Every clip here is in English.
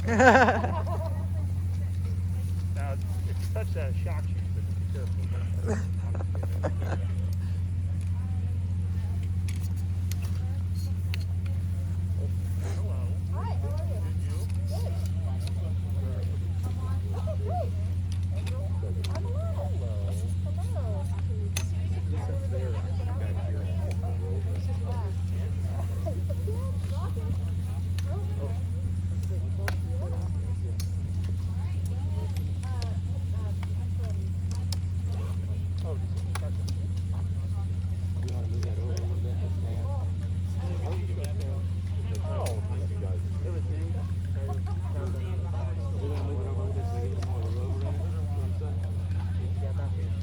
Now, if you touch that shock sheet, be careful. Hello. Hi, how are you? Did you? Good. Okay, great. I'm alive. Hello. Just up there, back here. Oh. Oh, You want to move that over a little bit? oh, thank you guys. We're going to move it over a little bit so we get more of the rover in it. You know what I'm saying?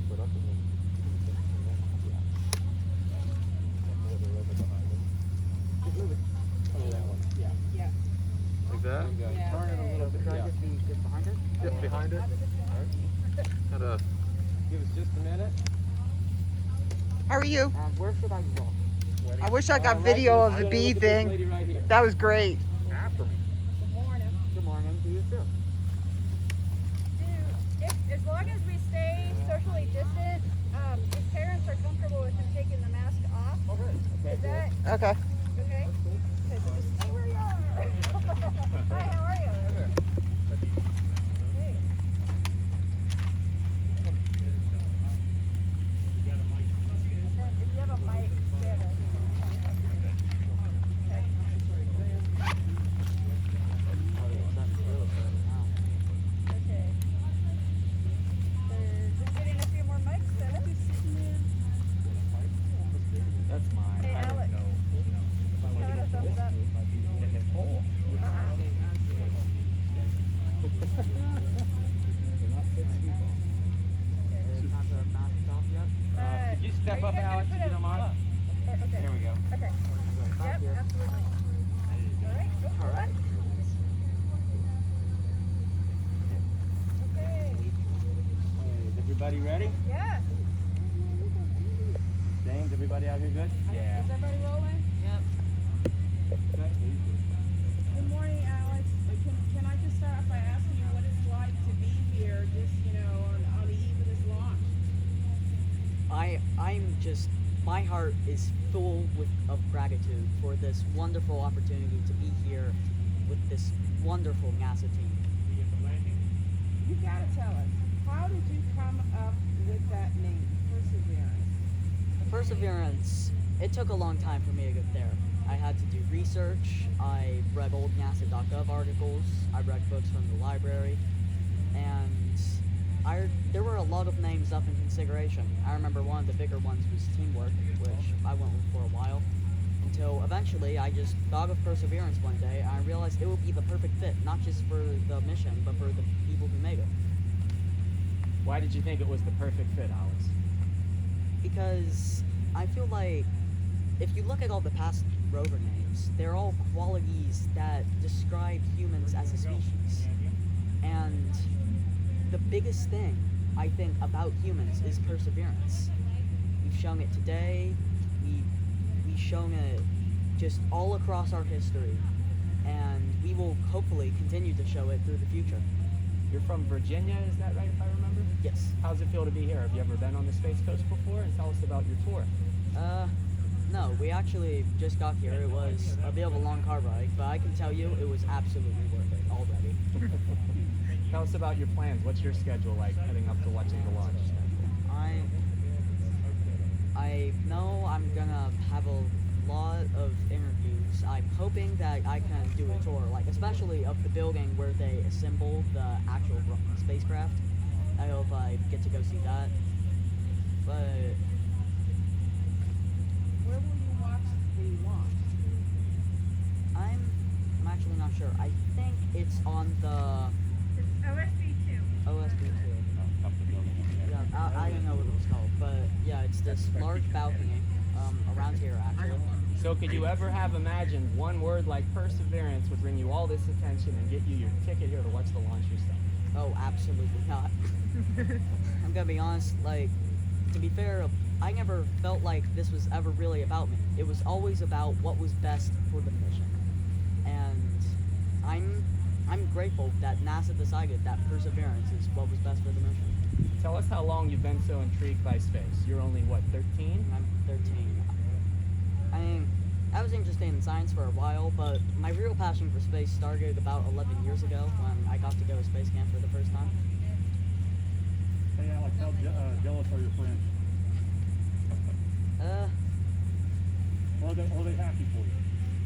Put up and then. Just move it. Oh, that one. Yeah. Like that? Turn it a little bit. Can I Just behind it? Get behind it. Kinda. Give us just a minute. How are you? Where should I look? I wish I got video of the bee thing. Right here. That was great. After me. Good morning. Good morning. Do you too? As long as we stay socially distant, his parents are comfortable with him taking the mask off. Okay. Is that Okay. okay? Okay, so just stay where you are. Hi, how are you? Hey. If you have a mic, stand it. Okay. Okay. They're just getting a few more mics set up. That's mine. Hey, Alex. Give it a thumbs up. Could you step up, Alex, if you don't mind? Okay. There we go. Okay. Yep, absolutely. All right. Go for it. Okay. Is everybody ready? Yeah. James, everybody out here good? Yeah. Is everybody rolling? Good morning, Alex. Can I just start off by asking you what it's like to be here, just on the eve of this launch? I'm just, my heart is full of gratitude for this wonderful opportunity to be here with this wonderful NASA team. You gotta tell us, how did you come up with that name, Perseverance? Perseverance, it took a long time for me to get there. I had to do research, I read old NASA.gov articles, I read books from the library, and there were a lot of names up in consideration. I remember one of the bigger ones was Teamwork, which I went with for a while, until eventually I just thought of Perseverance one day, and I realized it would be the perfect fit, not just for the mission, but for the people who made it. Why did you think it was the perfect fit, Alex? Because I feel like if you look at all the past rover names, they're all qualities that describe humans as a species. And the biggest thing, I think, about humans is perseverance. We've shown it today, we've shown it just all across our history, and we will hopefully continue to show it through the future. You're from Virginia, is that right, if I remember? Yes. How's it feel to be here? Have you ever been on the Space Coast before? And tell us about your tour. No, we actually just got here. It was a bit of a long car ride, but I can tell you it was absolutely worth it already. Tell us about your plans. What's your schedule like heading up to watching the launch? I know I'm gonna have a lot of interviews. I'm hoping that I can do a tour, like especially of the building where they assemble the actual spacecraft. I hope I get to go see that. But Where will you watch the launch? I'm actually not sure. I think it's on the OSB2. OSB2. Yeah, I don't know what it was called, but yeah, it's this large balcony around here actually. So could you ever have imagined one word like perseverance would bring you all this attention and get you your ticket here to watch the launch yourself? Oh, absolutely not. I'm gonna be honest, like, to be fair, I never felt like this was ever really about me. It was always about what was best for the mission. And I'm grateful that NASA decided that perseverance is what was best for the mission. Tell us how long you've been so intrigued by space. You're only, what, 13? I'm 13. I mean, I was interested in science for a while, but my real passion for space started about 11 years ago when I got to go to space camp for the first time. Hey Alex, how jealous are your friends? Or are they happy for you?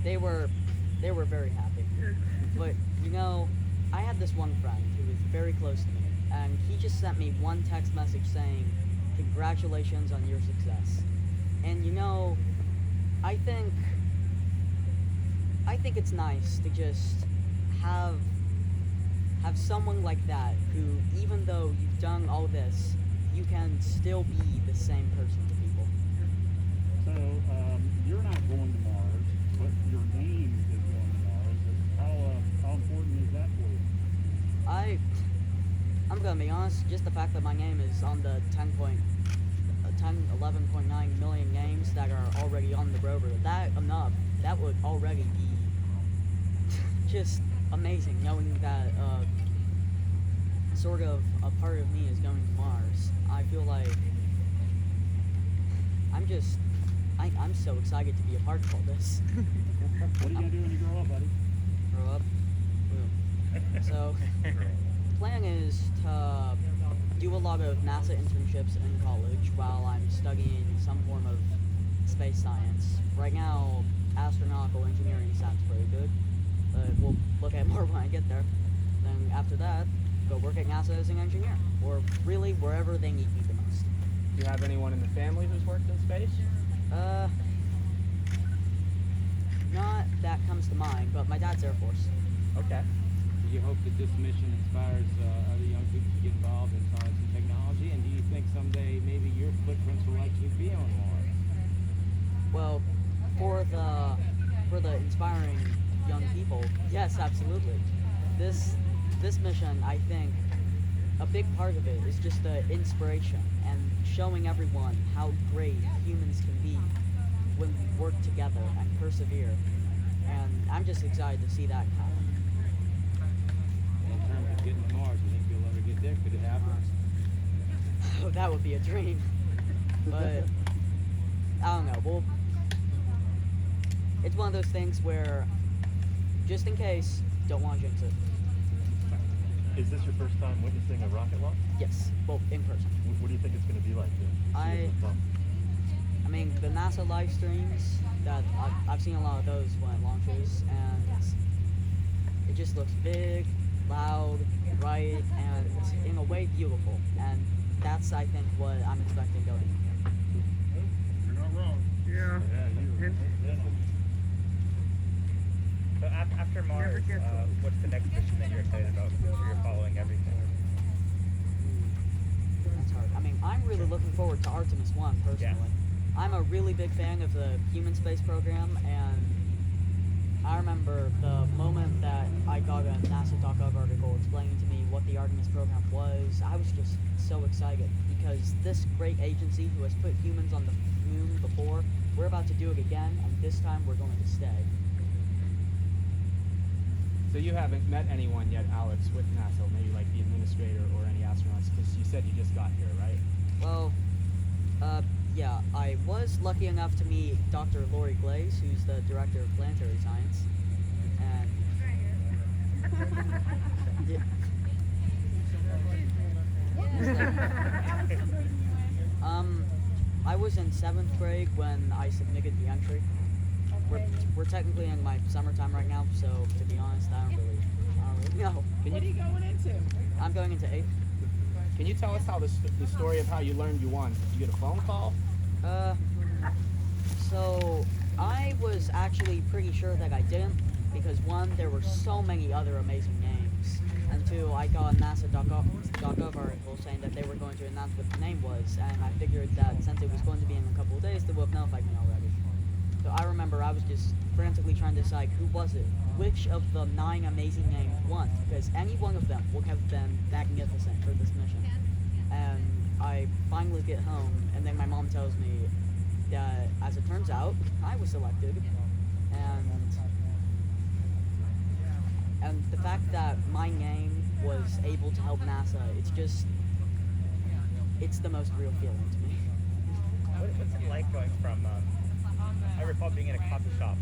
They were very happy. But, you know, I had this one friend who was very close to me, and he just sent me one text message saying, "Congratulations on your success." And, you know, I think it's nice to just have someone like that who, even though you've done all this, you can still be the same person to people. So, you're not going to Mars, but your name is going to Mars. How important is that for you? I'm gonna be honest, just the fact that my name is on the 11.9 million names that are already on the rover, that would already be just amazing, knowing that sort of a part of me is going to Mars. I feel like I'm so excited to be a part of all this. What are you going to do when you grow up, buddy? Grow up. So, plan is to do a lot of NASA internships in college while I'm studying some form of space science. Right now, astronautical engineering sounds pretty good, but we'll look at more when I get there. Then after that, go work at NASA as an engineer, or really wherever they need me the most. Do you have anyone in the family who's worked in space? Not that comes to mind, but my dad's Air Force. Okay. Do you hope that this mission inspires other young people to get involved in science and technology? And do you think someday maybe your footprints will actually be on Mars? Well, for the inspiring young people, yes, absolutely. This mission, I think, a big part of it is just the inspiration and showing everyone how great humans can be when we work together and persevere. And I'm just excited to see that happen. In terms of getting to Mars, do you think you'll ever get there? Could it happen? Oh, that would be a dream. But I don't know. Well, it's one of those things where, just in case, don't want to jinx it. Is this your first time witnessing a rocket launch? Yes, well, in person. What do you think it's going to be like? I mean, the NASA live streams, I've seen a lot of those when it launches, and it just looks big, loud, bright, and in a way beautiful. And that's, I think, what I'm expecting going on. You're not wrong. Yeah. So after Mars, what's the next mission that you're excited about? So you're following everything. That's hard. I mean, I'm really looking forward to Artemis 1, personally. Yeah. I'm a really big fan of the human space program, and I remember the moment that I got a NASA.gov article explaining to me what the Artemis program was. I was just so excited, because this great agency who has put humans on the moon before, we're about to do it again, and this time we're going to stay. So you haven't met anyone yet, Alex, with NASA, maybe like the administrator or any astronauts, because you said you just got here, right? Well, yeah, I was lucky enough to meet Dr. Lori Glaze, who's the director of planetary science, and yeah. I was in 7th grade when I submitted the entry. We're technically in my summertime right now, so to be honest, I don't really know. What are you going into? I'm going into 8th. Can you tell us how the story of how you learned you won? Did you get a phone call? So I was actually pretty sure that I didn't, because one, there were so many other amazing names, and two, I got a NASA.gov article saying that they were going to announce what the name was, and I figured that since it was going to be in a couple of days, they would have notified me already. So I remember I was just frantically trying to decide who was it, which of the 9 amazing names won, because any one of them would have been magnificent for this mission. And I finally get home, and then my mom tells me that, as it turns out, I was selected, And the fact that my name was able to help NASA, it's the most real feeling to me. What's it like going from, I recall being in a coffee shop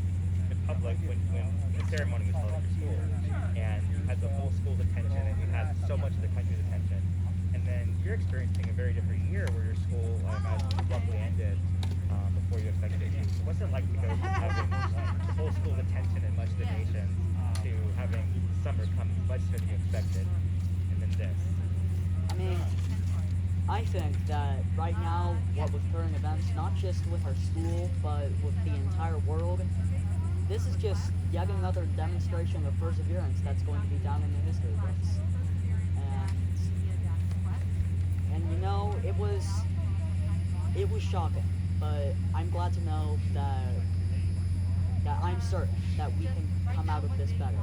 in public when the ceremony was held at your school, and you had the whole school's attention, and you had so much of the country's attention. And then you're experiencing a very different year where your school, I imagine, abruptly ended before you expected it to. What's it like to go from having the whole school's attention and much of the nation to having summer come much sooner than you expected, and then this? I mean, I think that right now, what with current events, not just with our school, but with the entire world, this is just yet another demonstration of perseverance that's going to be down in the history books. And you know, it was shocking, but I'm glad to know that I'm certain that we can come out of this better,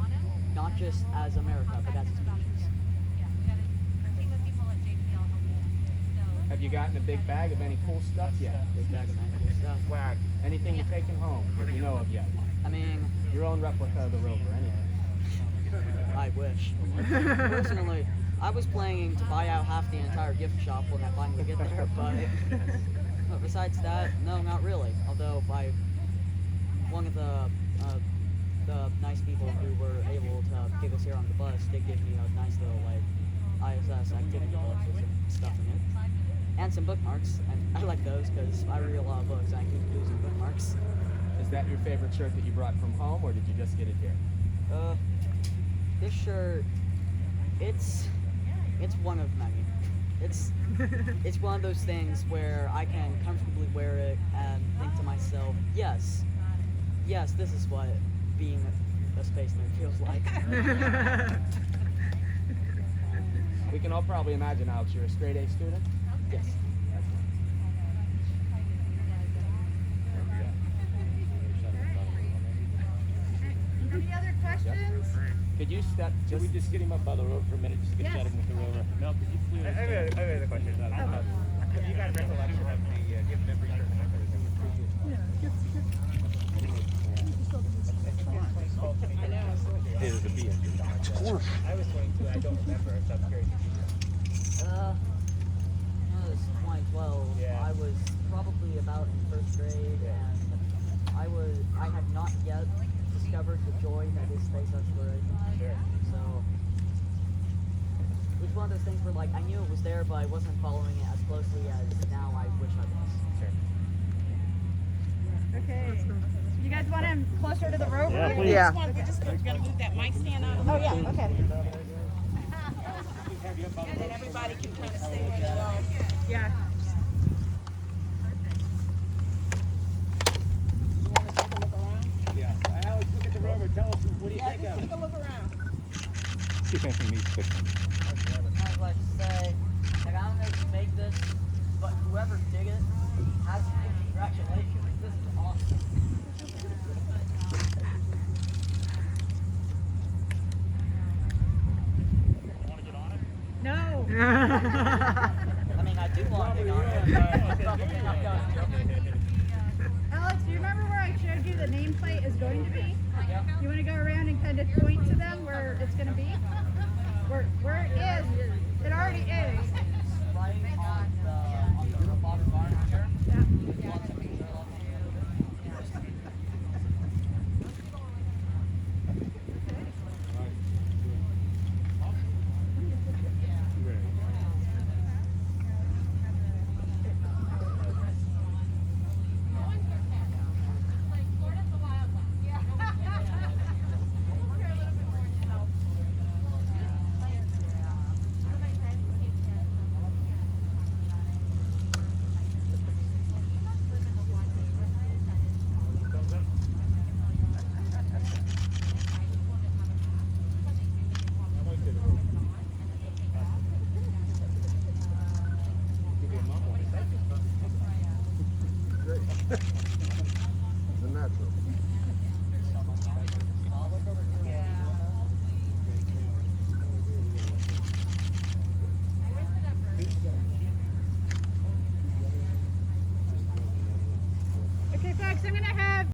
not just as America, but as a species. Have you gotten a big bag of any cool stuff yet? Big bag of magical stuff. Swag. Anything you're taking home that you know of yet? I mean, Your own replica of the Rover, anything? I wish. Personally, I was planning to buy out half the entire gift shop when I finally get there, but besides that, no, not really. Although one of the nice people who were able to give us here on the bus did give me a nice little ISS activity book with some stuff in it. And some bookmarks, and I like those because I read a lot of books and I keep losing bookmarks. Is that your favorite shirt that you brought from home, or did you just get it here? This shirt, it's one of many. It's one of those things where I can comfortably wear it and think to myself, yes, this is what being a space nerd feels like. We can all probably imagine, Alex, you're a straight A student? Yes. Any other questions? Could you step Can we just get him up by the road for a minute, just to get Yes. chatting with the Rover? Mel, could you please? I have another question. Have you got a recollection of the gift memory shirt? I know. It is a B. I was 22, I don't remember, so I'm curious. It was 2012. Yeah. I was probably about in first grade, and I had not yet discovered the joy that is space exploration. Sure. So it was one of those things where I knew it was there, but I wasn't following it as closely as now I wish I was. Sure. Okay. You guys want him closer to the Rover? Yeah, please. Yeah. We're just gonna move that mic stand out of the Oh way. yeah. Okay. And then everybody can kind of stay where they are. Yeah. You want to take a look around? Yeah. Alex, look at the Rover. Tell us, what do you Yeah, think just of take it? a look around. See if anything needs fixing. I'd like to say, I don't know who made this, but whoever did it has to give congratulations. This is awesome. No. I mean, I do want to be on it, but probably not going to. Alex, do you remember where I showed you the nameplate is going to be? Yeah. You want to go around and kind of point to them where it's going to be? Where